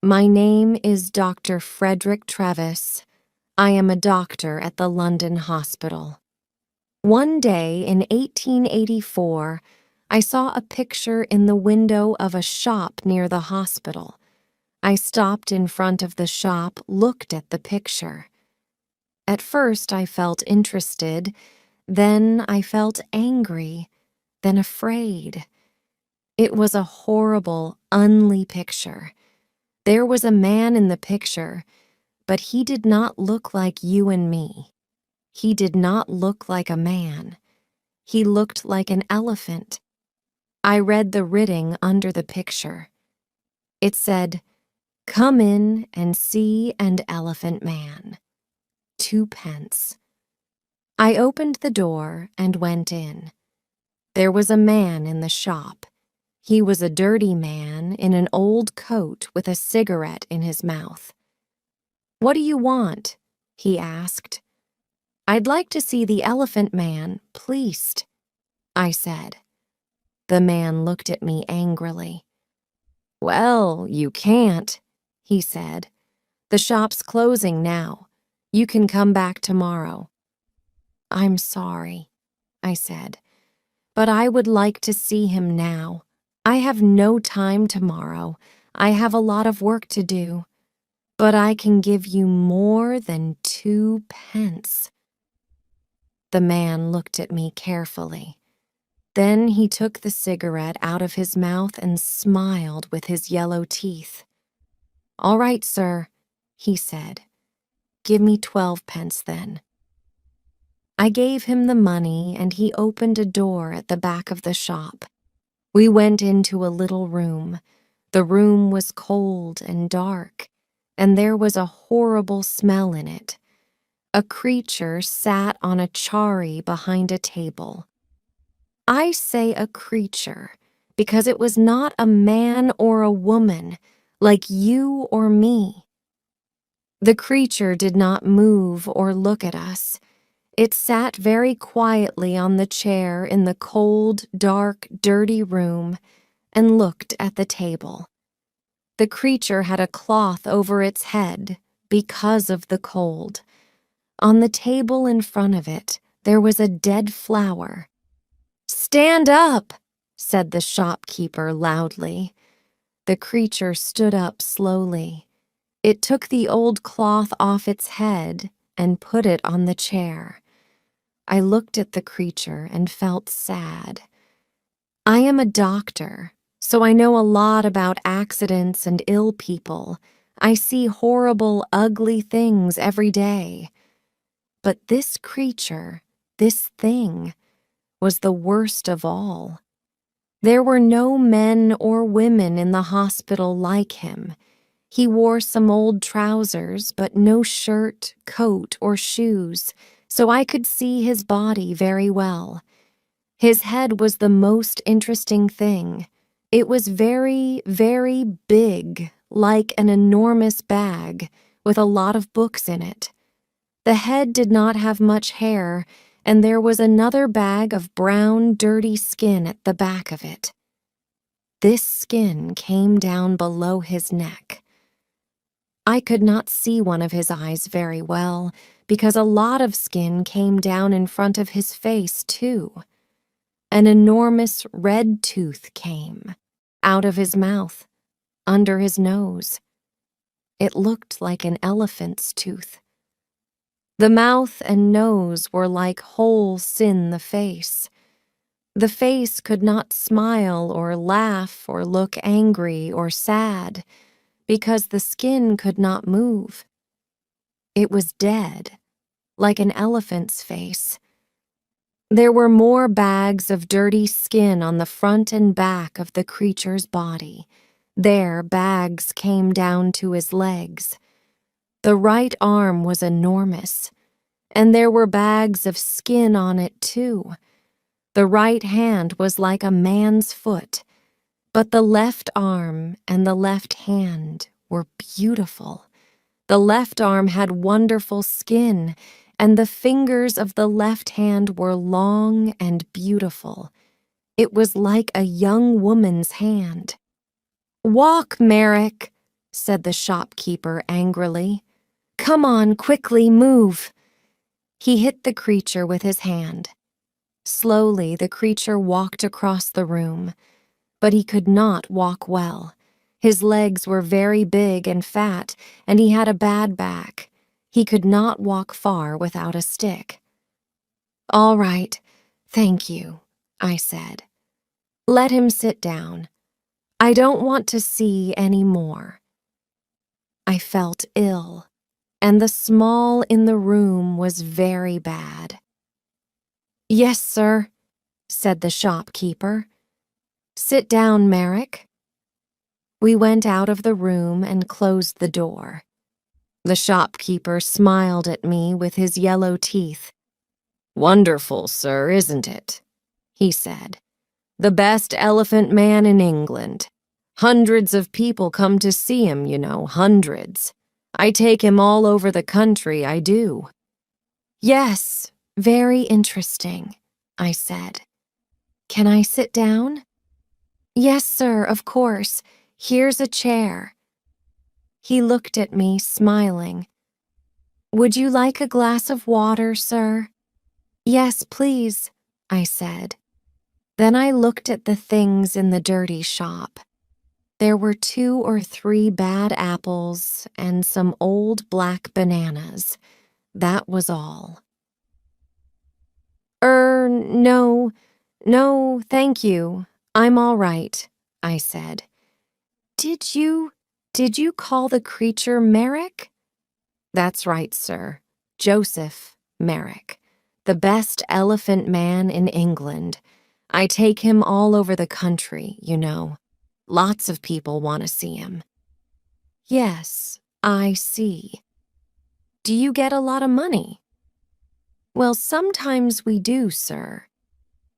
My name is Dr. Frederick Travis. I am a doctor at the London hospital. One day in 1884, I saw a picture in the window of a shop near the hospital. I stopped in front of the shop, looked at the picture. At first, I felt interested, then I felt angry, then afraid. It was a horrible, ugly picture. There was a man in the picture, but he did not look like you and me. He did not look like a man. He looked like an elephant. I read the writing under the picture. It said, "Come in and see an elephant man. 2 pence." I opened the door and went in. There was a man in the shop. He was a dirty man in an old coat with a cigarette in his mouth. "What do you want?" he asked. "I'd like to see the elephant man, pleased," I said. The man looked at me angrily. "Well, you can't," he said. "The shop's closing now. You can come back tomorrow." "I'm sorry," I said, "but I would like to see him now. I have no time tomorrow. I have a lot of work to do. But I can give you more than 2 pence. The man looked at me carefully. Then he took the cigarette out of his mouth and smiled with his yellow teeth. "All right, sir," he said. "Give me 12 pence then." I gave him the money and he opened a door at the back of the shop. We went into a little room. The room was cold and dark, and there was a horrible smell in it. A creature sat on a chari behind a table. I say a creature because it was not a man or a woman like you or me. The creature did not move or look at us. It sat very quietly on the chair in the cold, dark, dirty room and looked at the table. The creature had a cloth over its head because of the cold. On the table in front of it, there was a dead flower. "Stand up," said the shopkeeper loudly. The creature stood up slowly. It took the old cloth off its head and put it on the chair. I looked at the creature and felt sad. I am a doctor, so I know a lot about accidents and ill people. I see horrible, ugly things every day. But this creature, this thing, was the worst of all. There were no men or women in the hospital like him. He wore some old trousers, but no shirt, coat, or shoes, so I could see his body very well. His head was the most interesting thing. It was very, very big, like an enormous bag, with a lot of books in it. The head did not have much hair, and there was another bag of brown, dirty skin at the back of it. This skin came down below his neck. I could not see one of his eyes very well, because a lot of skin came down in front of his face, too. An enormous red tooth came out of his mouth, under his nose. It looked like an elephant's tooth. The mouth and nose were like holes in the face. The face could not smile or laugh or look angry or sad because the skin could not move. It was dead, like an elephant's face. There were more bags of dirty skin on the front and back of the creature's body. There, bags came down to his legs. The right arm was enormous, and there were bags of skin on it too. The right hand was like a man's foot, but the left arm and the left hand were beautiful. The left arm had wonderful skin, and the fingers of the left hand were long and beautiful. It was like a young woman's hand. "Walk, Merrick," said the shopkeeper angrily. "Come on, quickly, move." He hit the creature with his hand. Slowly, the creature walked across the room, but he could not walk well. His legs were very big and fat, and he had a bad back. He could not walk far without a stick. "All right, thank you," I said. "Let him sit down. I don't want to see any more." I felt ill, and the smell in the room was very bad. "Yes, sir," said the shopkeeper. "Sit down, Merrick." We went out of the room and closed the door. The shopkeeper smiled at me with his yellow teeth. "Wonderful, sir, isn't it?" he said. "The best elephant man in England. Hundreds of people come to see him, you know, hundreds. I take him all over the country, I do." "Yes, very interesting," I said. "Can I sit down?" "Yes, sir, of course. Here's a chair." He looked at me, smiling. "Would you like a glass of water, sir?" "Yes, please," I said. Then I looked at the things in the dirty shop. There were 2 or 3 bad apples and some old black bananas. That was all. No, thank you. I'm all right," I said. Did you call the creature Merrick?" "That's right, sir. Joseph Merrick, the best elephant man in England. I take him all over the country, you know. Lots of people want to see him." "Yes, I see. Do you get a lot of money?" "Well, sometimes we do, sir."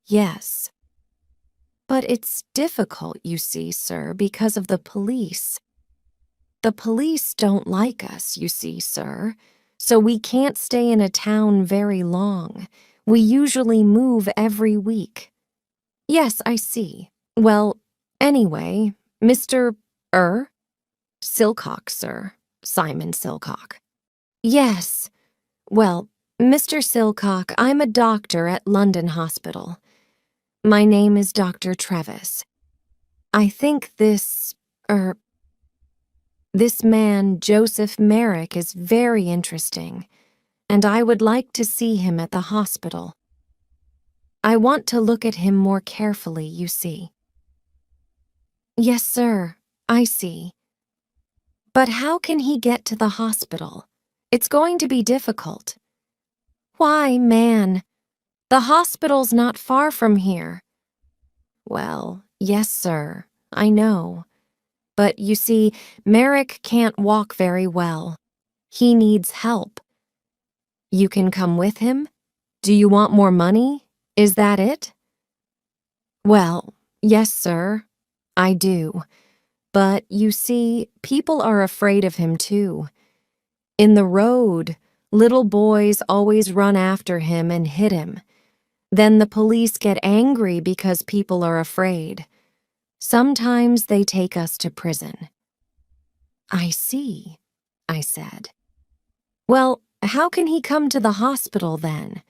"Yes. But it's difficult, you see, sir, because of the police. The police don't like us, you see, sir, so we can't stay in a town very long. We usually move every week." "Yes, I see. Well, anyway, Mr. Silcock, sir. Simon Silcock." "Yes. Well, Mr. Silcock, I'm a doctor at London Hospital. My name is Dr. Travis. I think this man, Joseph Merrick, is very interesting, and I would like to see him at the hospital. I want to look at him more carefully, you see." "Yes, sir, I see. But how can he get to the hospital? It's going to be difficult." "Why, man, the hospital's not far from here." "Well, yes, sir, I know. But you see, Merrick can't walk very well. He needs help." "You can come with him? Do you want more money? Is that it?" "Well, yes, sir, I do. But you see, people are afraid of him too. In the road, little boys always run after him and hit him. Then the police get angry because people are afraid. Sometimes they take us to prison." "I see," I said. "Well, how can he come to the hospital then?"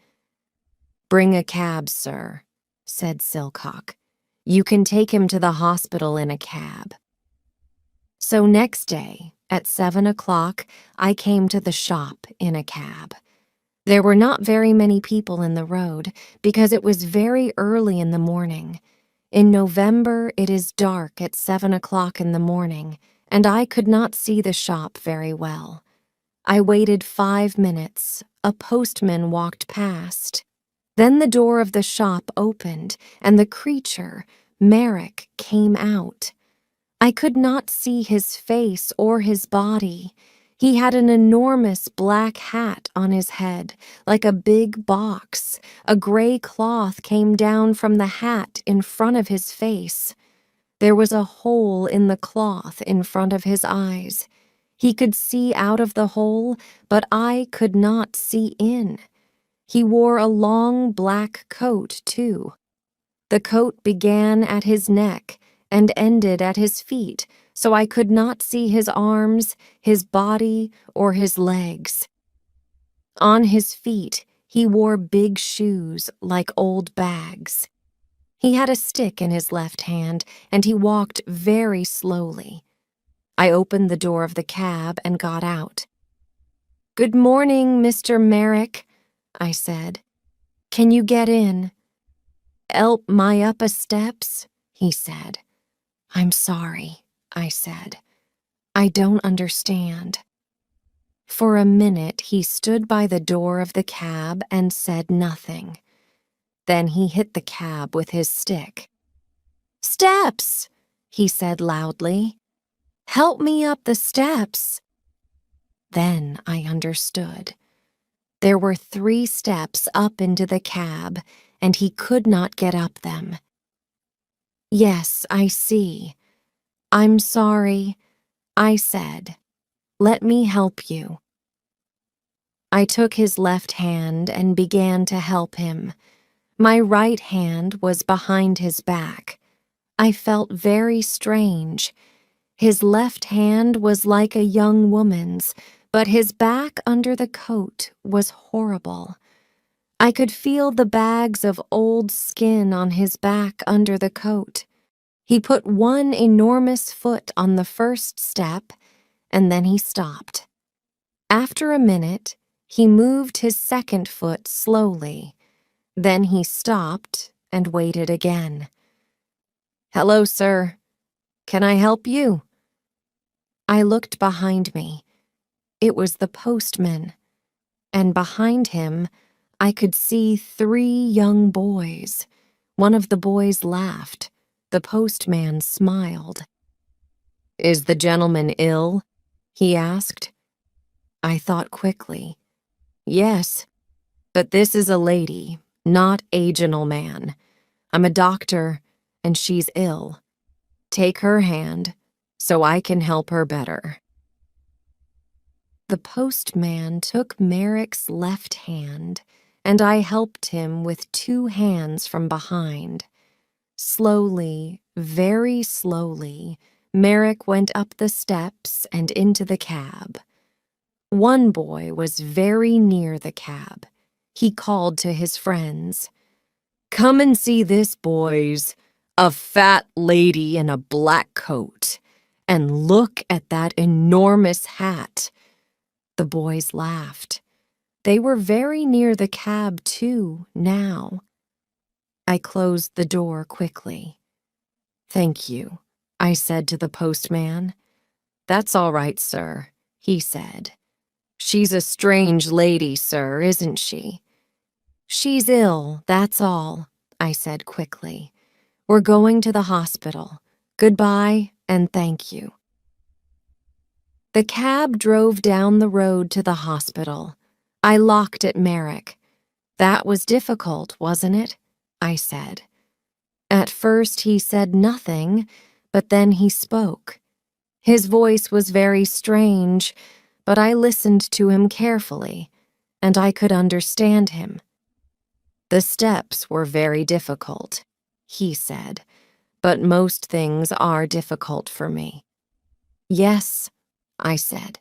"Bring a cab, sir," said Silcock. "You can take him to the hospital in a cab." So next day, at 7 o'clock, I came to the shop in a cab. There were not very many people in the road because it was very early in the morning. In November, it is dark at 7 o'clock in the morning, and I could not see the shop very well. I waited 5 minutes. A postman walked past. Then the door of the shop opened, and the creature, Merrick, came out. I could not see his face or his body. He had an enormous black hat on his head, like a big box. A gray cloth came down from the hat in front of his face. There was a hole in the cloth in front of his eyes. He could see out of the hole, but I could not see in. He wore a long black coat, too. The coat began at his neck and ended at his feet, so I could not see his arms, his body, or his legs. On his feet, he wore big shoes like old bags. He had a stick in his left hand, and he walked very slowly. I opened the door of the cab and got out. "Good morning, Mr. Merrick," I said. "Can you get in?" "Help my up a steps," he said. "I'm sorry," I said. "I don't understand." For a minute, he stood by the door of the cab and said nothing. Then he hit the cab with his stick. "Steps!" he said loudly. "Help me up the steps." Then I understood. There were 3 steps up into the cab, and he could not get up them. "Yes, I see. I'm sorry," I said. "Let me help you." I took his left hand and began to help him. My right hand was behind his back. I felt very strange. His left hand was like a young woman's, but his back under the coat was horrible. I could feel the bags of old skin on his back under the coat. He put one enormous foot on the first step, and then he stopped. After a minute, he moved his second foot slowly. Then he stopped and waited again. "Hello, sir. Can I help you?" I looked behind me. It was the postman, and behind him, I could see 3 young boys. One of the boys laughed. The postman smiled. "Is the gentleman ill?" he asked. I thought quickly. "Yes, but this is a lady, not a gentleman. I'm a doctor, and she's ill. Take her hand, so I can help her better." The postman took Merrick's left hand, and I helped him with 2 hands from behind. Slowly, very slowly, Merrick went up the steps and into the cab. One boy was very near the cab. He called to his friends, "Come and see this, boys. A fat lady in a black coat. And look at that enormous hat." The boys laughed. They were very near the cab, too, now. I closed the door quickly. "Thank you," I said to the postman. "That's all right, sir," he said. "She's a strange lady, sir, isn't she?" "She's ill, that's all," I said quickly. "We're going to the hospital. Goodbye, and thank you." The cab drove down the road to the hospital. I looked at Merrick. "That was difficult, wasn't it?" I said. At first he said nothing, but then he spoke. His voice was very strange, but I listened to him carefully, and I could understand him. "The steps were very difficult," he said, "but most things are difficult for me." "Yes," I said.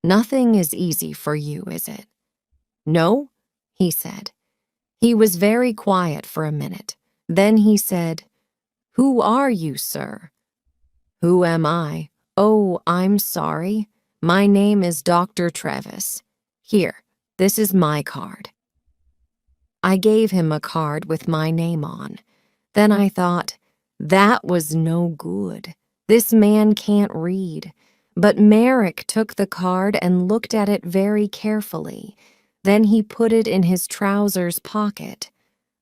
"Nothing is easy for you, is it?" "No," he said. He was very quiet for a minute. Then he said, "Who are you, sir?" "Who am I? Oh, I'm sorry. My name is Dr. Travis. Here, this is my card." I gave him a card with my name on. Then I thought, that was no good. This man can't read. But Merrick took the card and looked at it very carefully. Then he put it in his trousers pocket.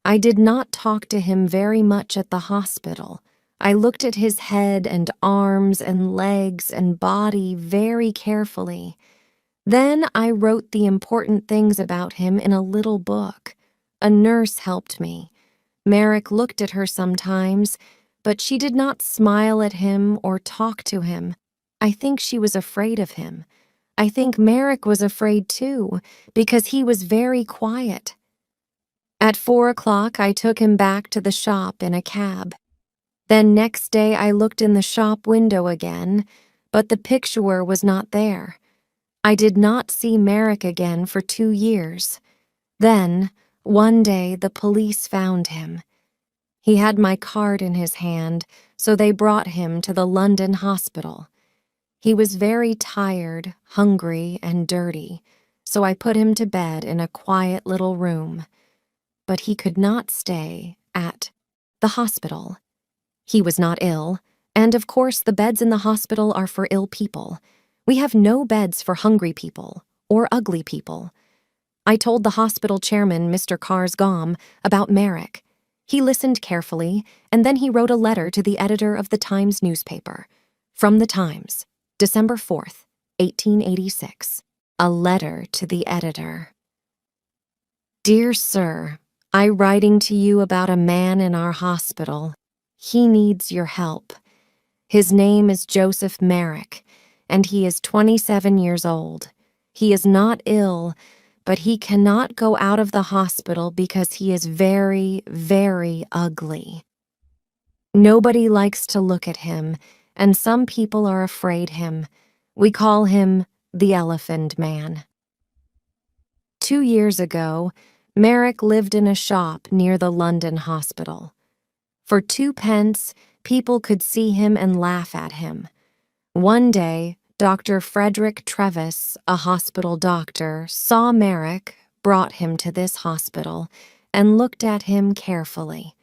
I did not talk to him very much at the hospital. I looked at his head and arms and legs and body very carefully. Then I wrote the important things about him in a little book. A nurse helped me. Merrick looked at her sometimes, but she did not smile at him or talk to him. I think she was afraid of him. I think Merrick was afraid too, because he was very quiet. At 4 o'clock, I took him back to the shop in a cab. Then next day I looked in the shop window again, but the picture was not there. I did not see Merrick again for 2 years. Then, one day, the police found him. He had my card in his hand, so they brought him to the London hospital. He was very tired, hungry, and dirty, so I put him to bed in a quiet little room. But he could not stay at the hospital. He was not ill, and of course the beds in the hospital are for ill people. We have no beds for hungry people or ugly people. I told the hospital chairman, Mr. 𝐒𝐭𝐨𝐫𝐞, about Merrick. He listened carefully, and then he wrote a letter to the editor of the Times newspaper. From the Times, December 4th, 1886. A letter to the editor. Dear Sir, I writing to you about a man in our hospital. He needs your help. His name is Joseph Merrick, and he is 27 years old. He is not ill, but he cannot go out of the hospital because he is very, very ugly. Nobody likes to look at him, and some people are afraid him. We call him the Elephant Man. 2 years ago, Merrick lived in a shop near the London hospital. For 2 pence, people could see him and laugh at him. One day, Dr. Frederick Travis, a hospital doctor, saw Merrick, brought him to this hospital, and looked at him carefully.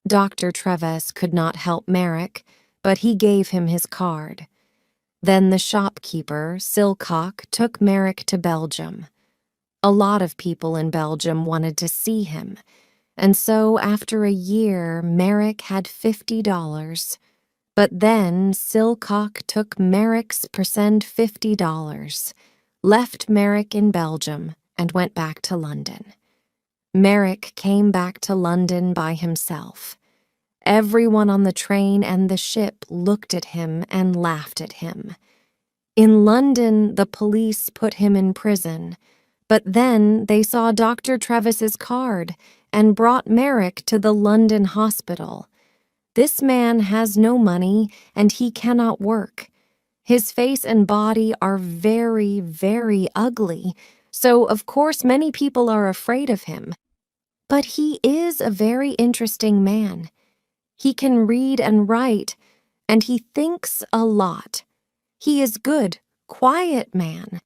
Dr. Travis could not help Merrick, but he gave him his card. Then the shopkeeper, 𝐒𝐭𝐨𝐫𝐞, took Merrick to Belgium. A lot of people in Belgium wanted to see him, and so after a year, Merrick had $50. But then 𝐒𝐭𝐨𝐫𝐞 took Merrick's $50, left Merrick in Belgium, and went back to London. Merrick came back to London by himself. Everyone on the train and the ship looked at him and laughed at him. In London, the police put him in prison, but then they saw Dr. Travis's card and brought Merrick to the London hospital. This man has no money and he cannot work. His face and body are very, very ugly, so of course many people are afraid of him. But he is a very interesting man. He can read and write, and he thinks a lot. He is good, quiet man.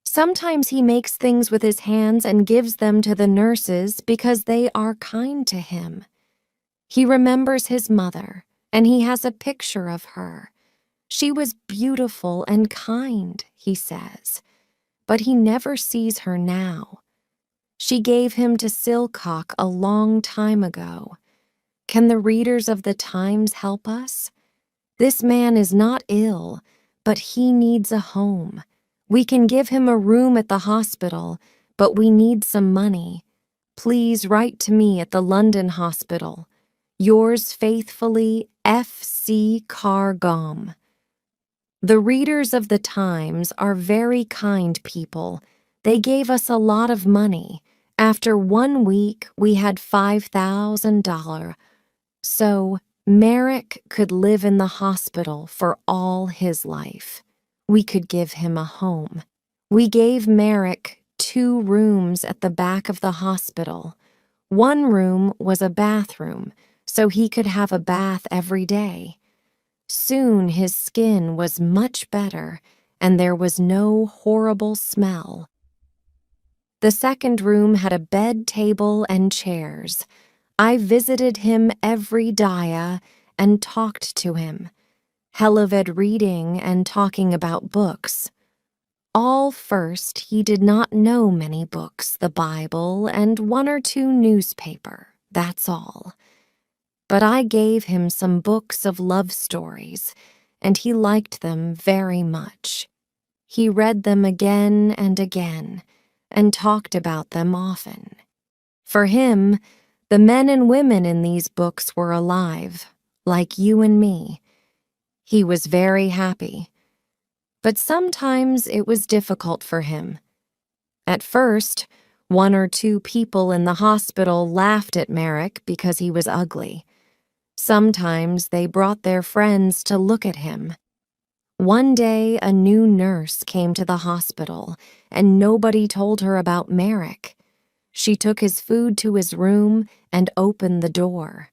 Sometimes he makes things with his hands and gives them to the nurses because they are kind to him. He remembers his mother, and he has a picture of her. She was beautiful and kind, he says, but he never sees her now. She gave him to 𝐒𝐭𝐨𝐫𝐞 a long time ago. Can the readers of the Times help us? This man is not ill, but he needs a home. We can give him a room at the hospital, but we need some money. Please write to me at the London hospital. Yours faithfully, F.C. 𝐒𝐭𝐨𝐫𝐞. The readers of the Times are very kind people. They gave us a lot of money. After 1 week, we had $5,000. So Merrick could live in the hospital for all his life. We could give him a home. We gave Merrick 2 rooms at the back of the hospital. One room was a bathroom, so he could have a bath every day. Soon his skin was much better, and there was no horrible smell. The second room had a bed, table, and chairs. I visited him every day and talked to him. Helived reading and talking about books. All first, he did not know many books, the Bible, and 1 or 2 newspaper, that's all. But I gave him some books of love stories, and he liked them very much. He read them again and again, and talked about them often. For him, the men and women in these books were alive, like you and me. He was very happy. But sometimes it was difficult for him. At first, 1 or 2 people in the hospital laughed at Merrick because he was ugly. Sometimes they brought their friends to look at him. One day, a new nurse came to the hospital, and nobody told her about Merrick. She took his food to his room and opened the door.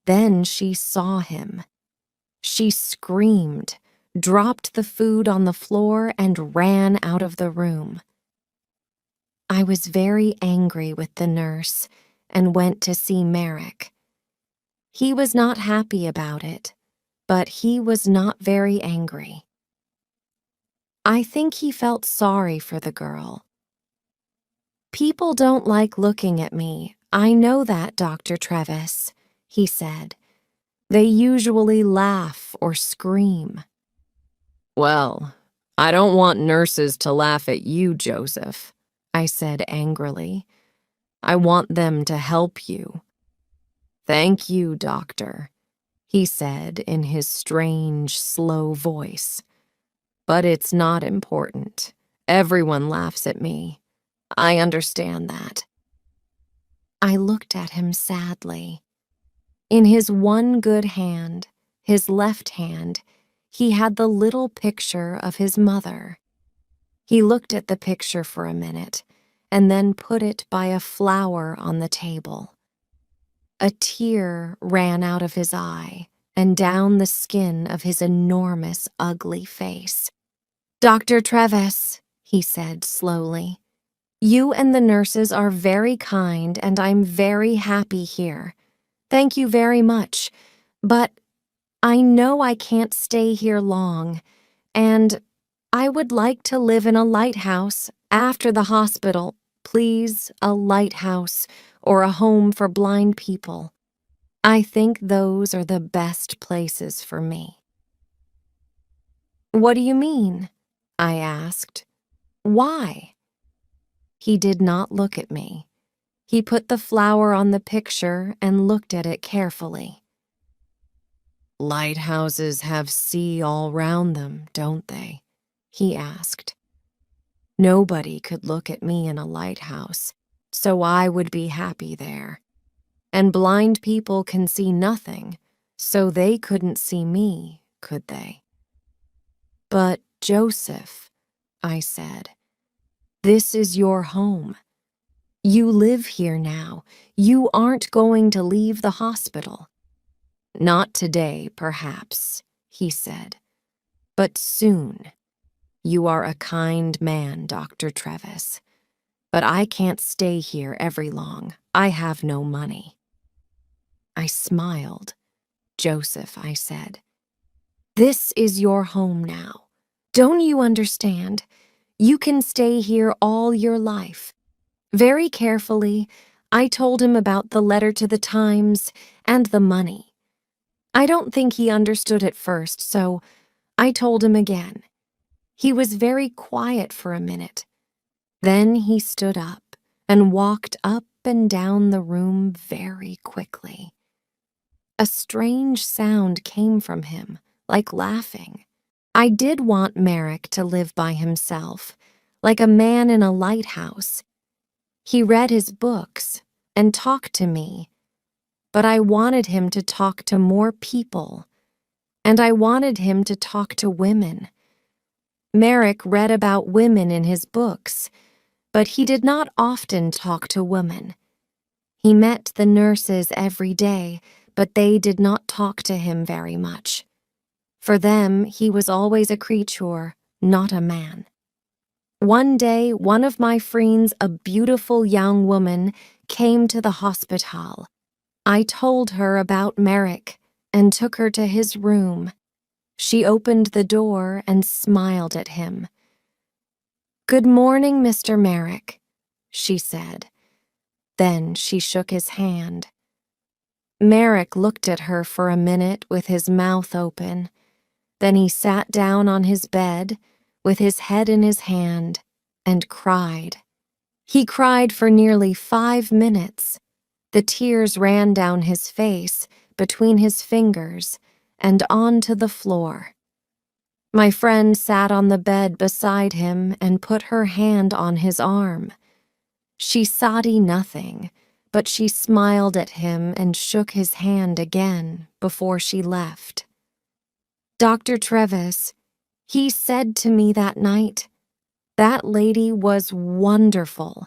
Then she saw him. She screamed, dropped the food on the floor, and ran out of the room. I was very angry with the nurse and went to see Merrick. He was not happy about it, but he was not very angry. I think he felt sorry for the girl. "People don't like looking at me. I know that, Dr. Travis," he said. "They usually laugh or scream." "Well, I don't want nurses to laugh at you, Joseph," I said angrily. "I want them to help you." "Thank you, doctor," he said in his strange, slow voice. "But it's not important. Everyone laughs at me. I understand that." I looked at him sadly. In his one good hand, his left hand, he had the little picture of his mother. He looked at the picture for a minute and then put it by a flower on the table. A tear ran out of his eye and down the skin of his enormous, ugly face. "Dr. Travis," he said slowly, "you and the nurses are very kind and I'm very happy here. Thank you very much, but I know I can't stay here long, and I would like to live in a lighthouse after the hospital. Please, a lighthouse or a home for blind people. I think those are the best places for me." "What do you mean?" I asked. "Why?" He did not look at me. He put the flower on the picture and looked at it carefully. "Lighthouses have sea all round them, don't they?" he asked. "Nobody could look at me in a lighthouse, so I would be happy there. And blind people can see nothing, so they couldn't see me, could they?" "But, Joseph," I said, "this is your home. You live here now. You aren't going to leave the hospital." "Not today, perhaps," he said, "but soon. You are a kind man, Dr. Travis. But I can't stay here very long. I have no money." I smiled. "Joseph," I said, "this is your home now. Don't you understand? You can stay here all your life." Very carefully, I told him about the letter to the Times and the money. I don't think he understood at first, so I told him again. He was very quiet for a minute. Then he stood up and walked up and down the room very quickly. A strange sound came from him, like laughing. I did want Merrick to live by himself, like a man in a lighthouse. He read his books and talked to me, but I wanted him to talk to more people, and I wanted him to talk to women. Merrick read about women in his books, but he did not often talk to women. He met the nurses every day, but they did not talk to him very much. For them, he was always a creature, not a man. One day, one of my friends, a beautiful young woman, came to the hospital. I told her about Merrick and took her to his room. She opened the door and smiled at him. "Good morning, Mr. Merrick," she said. Then she shook his hand. Merrick looked at her for a minute with his mouth open. Then he sat down on his bed with his head in his hand and cried. He cried for nearly 5 minutes. The tears ran down his face, between his fingers, and onto the floor. My friend sat on the bed beside him and put her hand on his arm. She saw nothing, but she smiled at him and shook his hand again before she left. Dr. Travis, he said to me that night, "That lady was wonderful.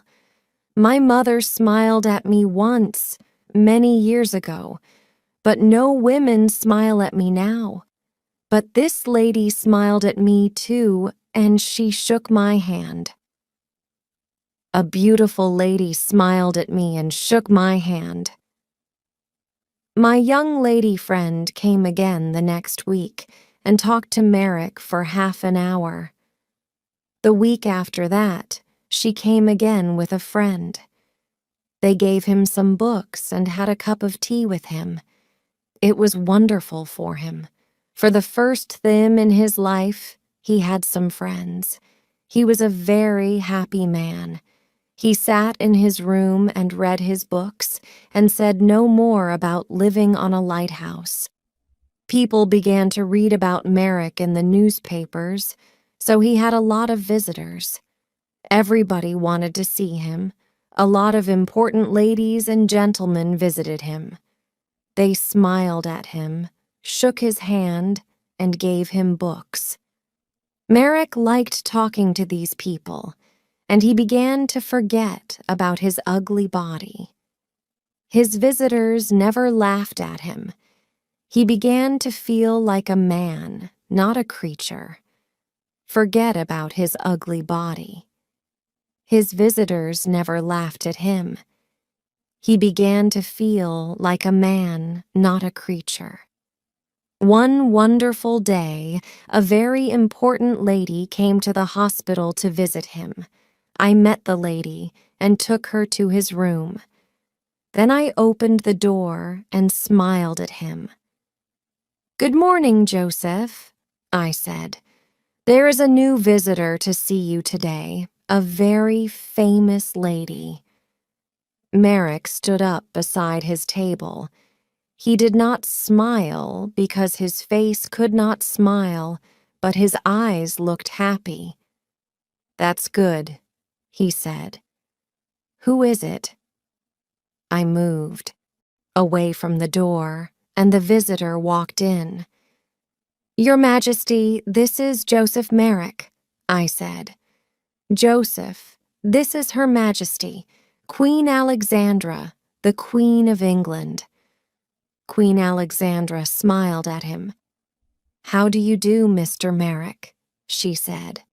My mother smiled at me once, many years ago, but no women smile at me now. But this lady smiled at me too, and she shook my hand." A beautiful lady smiled at me and shook my hand. My young lady friend came again the next week and talked to Merrick for half an hour. The week after that, she came again with a friend. They gave him some books and had a cup of tea with him. It was wonderful for him. For the first time in his life, he had some friends. He was a very happy man. He sat in his room and read his books and said no more about living on a lighthouse. People began to read about Merrick in the newspapers, so he had a lot of visitors. Everybody wanted to see him. A lot of important ladies and gentlemen visited him. They smiled at him, shook his hand, and gave him books. Merrick liked talking to these people, and he began to forget about his ugly body. His visitors never laughed at him. He began to feel like a man, not a creature. Forget about his ugly body. His visitors never laughed at him. He began to feel like a man, not a creature. One wonderful day, a very important lady came to the hospital to visit him. I met the lady and took her to his room. Then I opened the door and smiled at him. "Good morning, Joseph," I said. "There is a new visitor to see you today, a very famous lady." Merrick stood up beside his table. He did not smile because his face could not smile, but his eyes looked happy. "That's good," he said. "Who is it?" I moved away from the door, and the visitor walked in. "Your Majesty, this is Joseph Merrick," I said. "Joseph, this is Her Majesty, Queen Alexandra, the Queen of England." Queen Alexandra smiled at him. "How do you do, Mr. Merrick?" she said.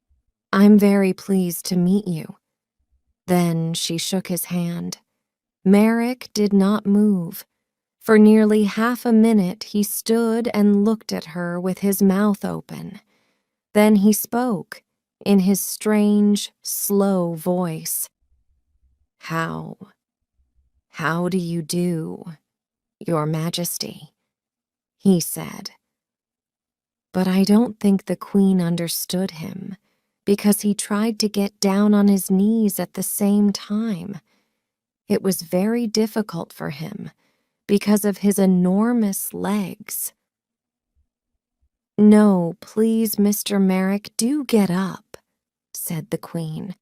"I'm very pleased to meet you." Then she shook his hand. Merrick did not move. For nearly half a minute he stood and looked at her with his mouth open. Then he spoke, in his strange, slow voice. How do you do, Your Majesty?" he said. But I don't think the Queen understood him, because he tried to get down on his knees at the same time. It was very difficult for him, because of his enormous legs. "No, please, Mr. Merrick, do get up," said the Queen.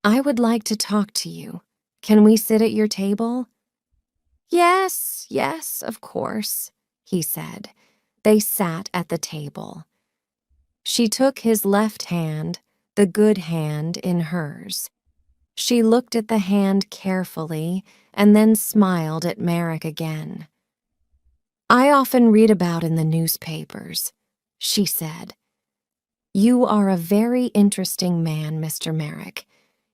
"I would like to talk to you. Can we sit at your table?" Yes, of course," he said. They sat at the table. She took his left hand, the good hand, in hers. She looked at the hand carefully and then smiled at Merrick again. "I often read about in the newspapers," she said. "You are a very interesting man, Mr. Merrick.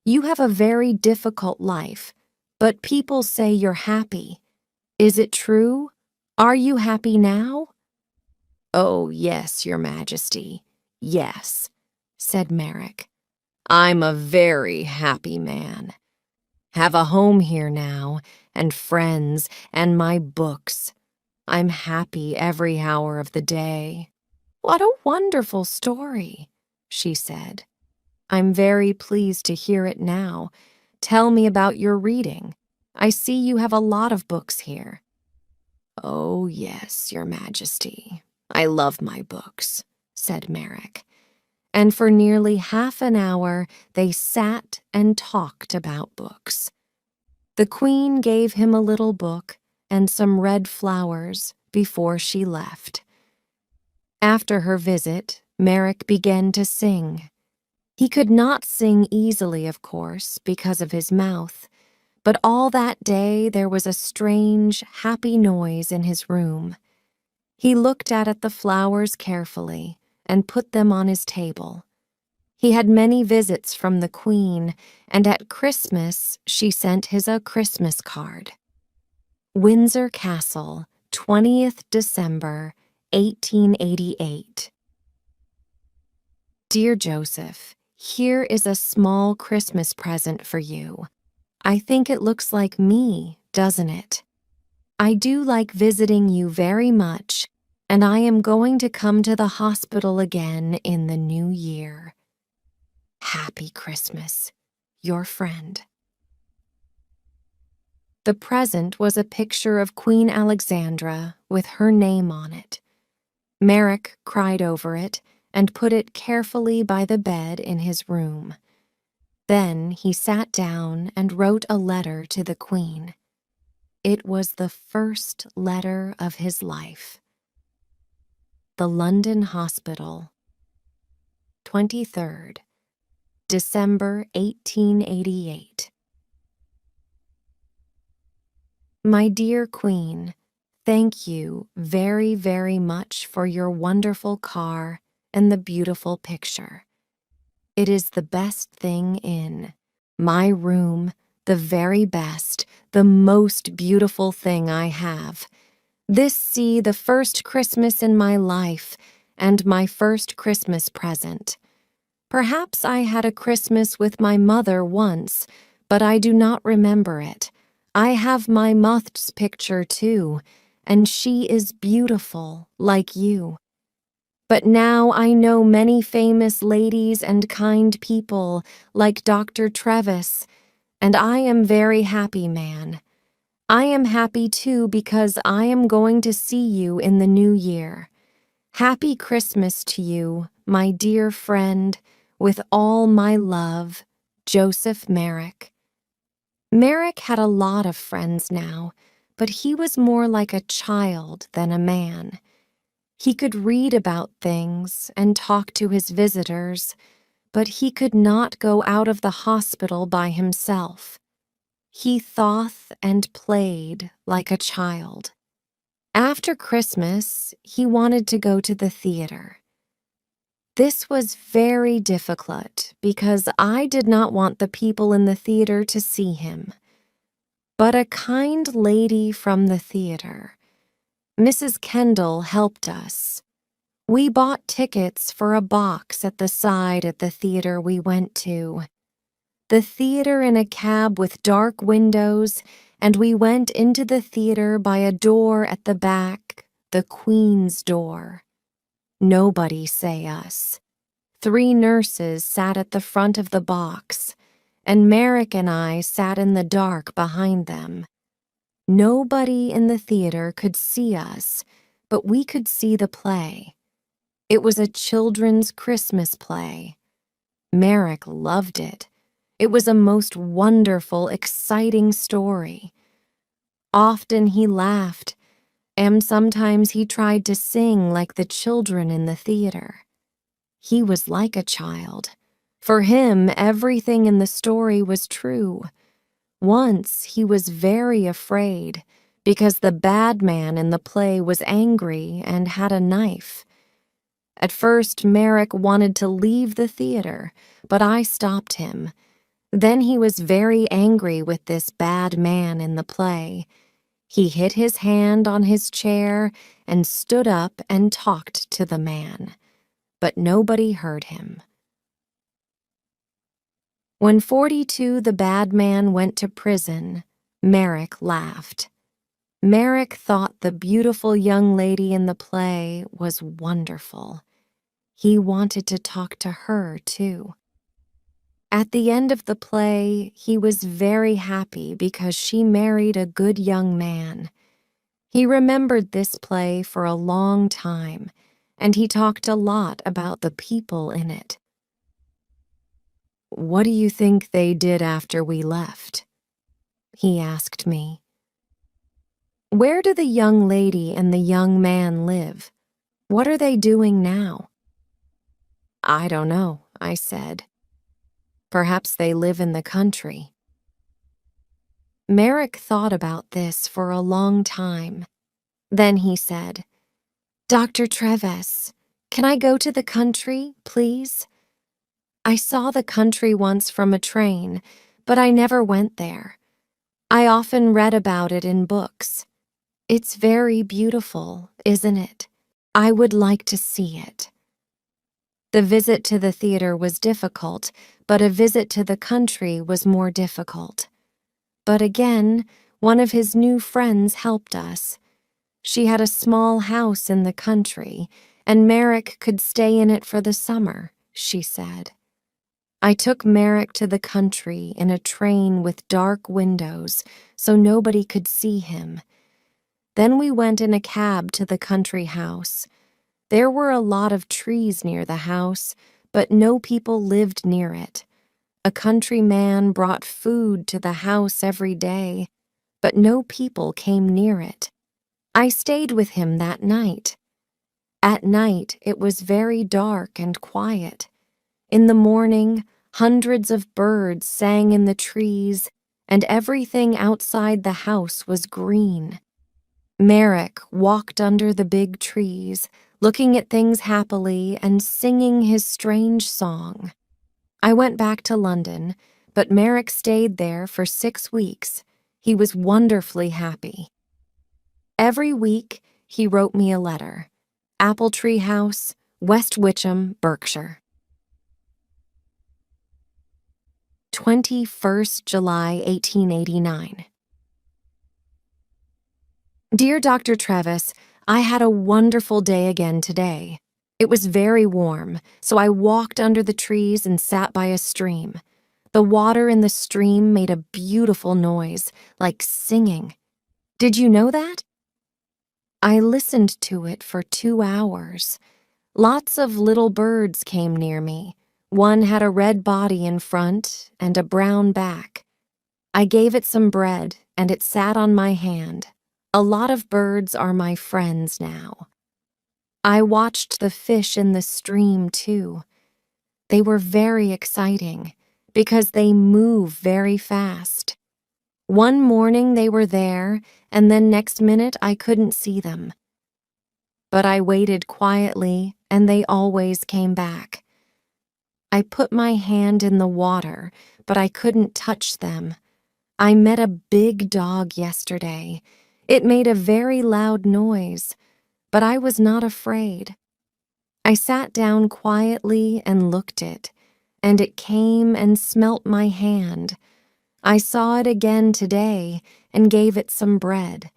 You have a very difficult life, but people say you're happy. Is it true? Are you happy now?" "Oh, yes, Your Majesty, yes," said Merrick. "I'm a very happy man. Have a home here now, and friends, and my books. I'm happy every hour of the day." "What a wonderful story," she said. "I'm very pleased to hear it now. Tell me about your reading. I see you have a lot of books here." "Oh, yes, Your Majesty. I love my books," said Merrick. And for nearly half an hour they sat and talked about books. The Queen gave him a little book and some red flowers before she left. After her visit, Merrick began to sing. He could not sing easily, of course, because of his mouth, but all that day there was a strange, happy noise in his room. He looked at the flowers carefully and put them on his table. He had many visits from the Queen, and at Christmas she sent his a Christmas card. Windsor Castle, 20th December, 1888. Dear Joseph, here is a small Christmas present for you. I think it looks like me, doesn't it? I do like visiting you very much, and I am going to come to the hospital again in the new year. Happy Christmas, your friend. The present was a picture of Queen Alexandra with her name on it. Merrick cried over it and put it carefully by the bed in his room. Then he sat down and wrote a letter to the Queen. It was the first letter of his life. The London Hospital, 23rd December 1888. My dear Queen, thank you very, very much for your wonderful car and the beautiful picture. It is the best thing in my room, the very best, the most beautiful thing I have. The first Christmas in my life, and my first Christmas present. Perhaps I had a Christmas with my mother once, but I do not remember it. I have my mother's picture too, and she is beautiful, like you. But now I know many famous ladies and kind people, like Dr. Travis, and I am very happy, man. I am happy too because I am going to see you in the new year. Happy Christmas to you, my dear friend, with all my love, Joseph Merrick. Merrick had a lot of friends now, but he was more like a child than a man. He could read about things and talk to his visitors, but he could not go out of the hospital by himself. He thought and played like a child. After Christmas, he wanted to go to the theater. This was very difficult because I did not want the people in the theater to see him. But a kind lady from the theater, Mrs. Kendall, helped us. We bought tickets for a box at the side at the theater we went to. The theater in a cab with dark windows, and we went into the theater by a door at the back, the Queen's door. Nobody say us. 3 nurses sat at the front of the box, and Merrick and I sat in the dark behind them. Nobody in the theater could see us, but we could see the play. It was a children's Christmas play. Merrick loved it. It was a most wonderful, exciting story. Often he laughed, and sometimes he tried to sing like the children in the theater. He was like a child. For him, everything in the story was true. Once he was very afraid because the bad man in the play was angry and had a knife. At first, Merrick wanted to leave the theater, but I stopped him. Then he was very angry with this bad man in the play. He hit his hand on his chair and stood up and talked to the man, but nobody heard him. When 42 the bad man went to prison, Merrick laughed. Merrick thought the beautiful young lady in the play was wonderful. He wanted to talk to her, too. At the end of the play, he was very happy because she married a good young man. He remembered this play for a long time, and he talked a lot about the people in it. What do you think they did after we left? he asked me. Where do the young lady and the young man live? What are they doing now? I don't know, I said. Perhaps they live in the country. Merrick thought about this for a long time. Then he said, Dr. Travis, can I go to the country, please? I saw the country once from a train, but I never went there. I often read about it in books. It's very beautiful, isn't it? I would like to see it. The visit to the theater was difficult, but a visit to the country was more difficult. But again, one of his new friends helped us. She had a small house in the country, and Merrick could stay in it for the summer, she said. I took Merrick to the country in a train with dark windows so nobody could see him. Then we went in a cab to the country house. There were a lot of trees near the house, but no people lived near it. A country man brought food to the house every day, but no people came near it. I stayed with him that night. At night, it was very dark and quiet. In the morning, hundreds of birds sang in the trees, and everything outside the house was green. Merrick walked under the big trees, looking at things happily and singing his strange song. I went back to London, but Merrick stayed there for 6 weeks. He was wonderfully happy. Every week, he wrote me a letter. Apple Tree House, West Witcham, Berkshire. 21st July, 1889. Dear Dr. Travis, I had a wonderful day again today. It was very warm, so I walked under the trees and sat by a stream. The water in the stream made a beautiful noise, like singing. Did you know that? I listened to it for 2 hours. Lots of little birds came near me. One had a red body in front and a brown back. I gave it some bread, and it sat on my hand. A lot of birds are my friends now. I watched the fish in the stream, too. They were very exciting because they move very fast. One morning they were there, and then next minute I couldn't see them. But I waited quietly, and they always came back. I put my hand in the water, but I couldn't touch them. I met a big dog yesterday. It made a very loud noise, but I was not afraid. I sat down quietly and looked it, and it came and smelt my hand. I saw it again today and gave it some bread.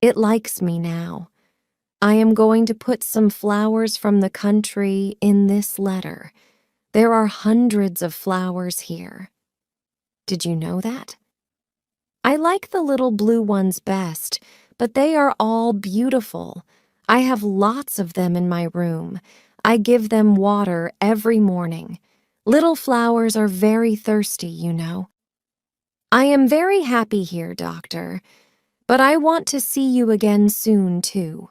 It likes me now. I am going to put some flowers from the country in this letter. There are hundreds of flowers here. Did you know that? I like the little blue ones best, but they are all beautiful. I have lots of them in my room. I give them water every morning. Little flowers are very thirsty, you know. I am very happy here, Doctor, but I want to see you again soon, too.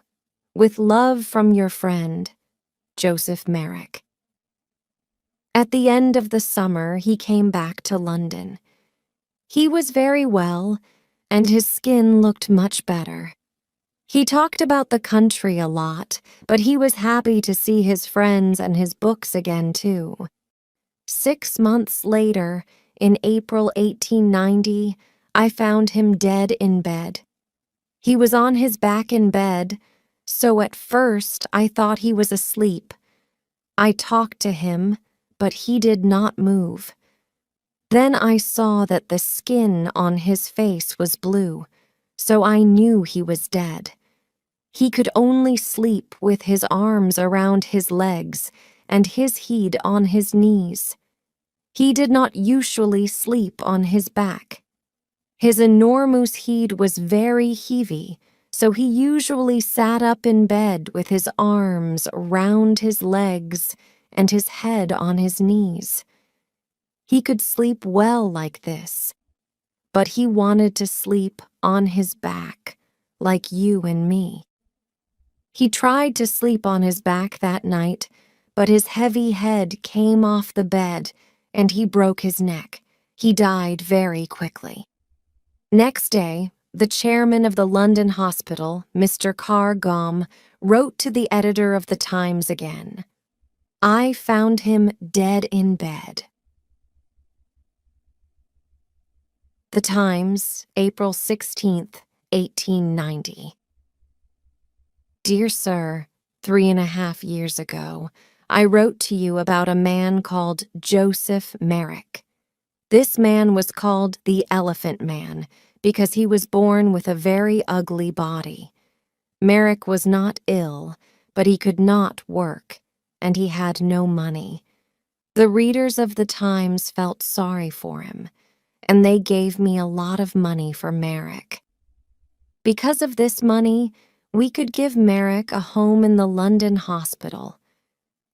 With love from your friend, Joseph Merrick. At the end of the summer, he came back to London. He was very well, and his skin looked much better. He talked about the country a lot, but he was happy to see his friends and his books again, too. 6 months later, in April 1890, I found him dead in bed. He was on his back in bed, so at first I thought he was asleep. I talked to him, but he did not move. Then I saw that the skin on his face was blue, so I knew he was dead. He could only sleep with his arms around his legs and his head on his knees. He did not usually sleep on his back. His enormous head was very heavy, so he usually sat up in bed with his arms round his legs and his head on his knees. He could sleep well like this. but he wanted to sleep on his back, like you and me. He tried to sleep on his back that night, but his heavy head came off the bed and he broke his neck. He died very quickly. Next day, the chairman of the London hospital, Mr. 𝐒𝐭𝐨𝐫𝐢𝐞, wrote to the editor of the Times again. I found him dead in bed. The Times, April 16th, 1890. Dear Sir, 3.5 years ago, I wrote to you about a man called Joseph Merrick. This man was called the Elephant Man because he was born with a very ugly body. Merrick was not ill, but he could not work, and he had no money. The readers of the Times felt sorry for him, and they gave me a lot of money for Merrick. Because of this money, we could give Merrick a home in the London hospital.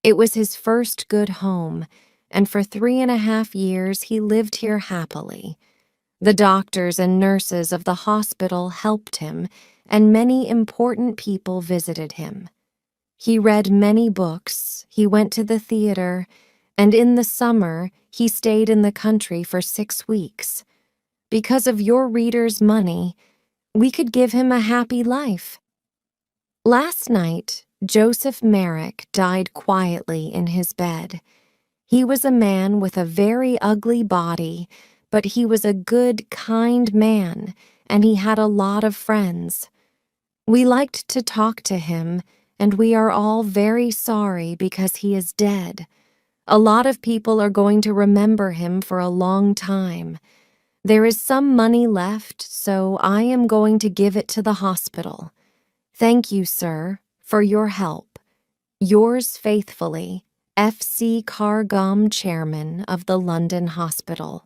It was his first good home, and for 3.5 years he lived here happily. The doctors and nurses of the hospital helped him, and many important people visited him. He read many books, he went to the theater, and in the summer he stayed in the country for 6 weeks. Because of your readers' money, we could give him a happy life. Last night, Joseph Merrick died quietly in his bed. He was a man with a very ugly body, but he was a good, kind man, and he had a lot of friends. We liked to talk to him, and we are all very sorry because he is dead. A lot of people are going to remember him for a long time. There is some money left, so I am going to give it to the hospital. Thank you, sir, for your help. Yours faithfully, 𝐿𝐭𝐨𝐫𝐞, Chairman of the London Hospital.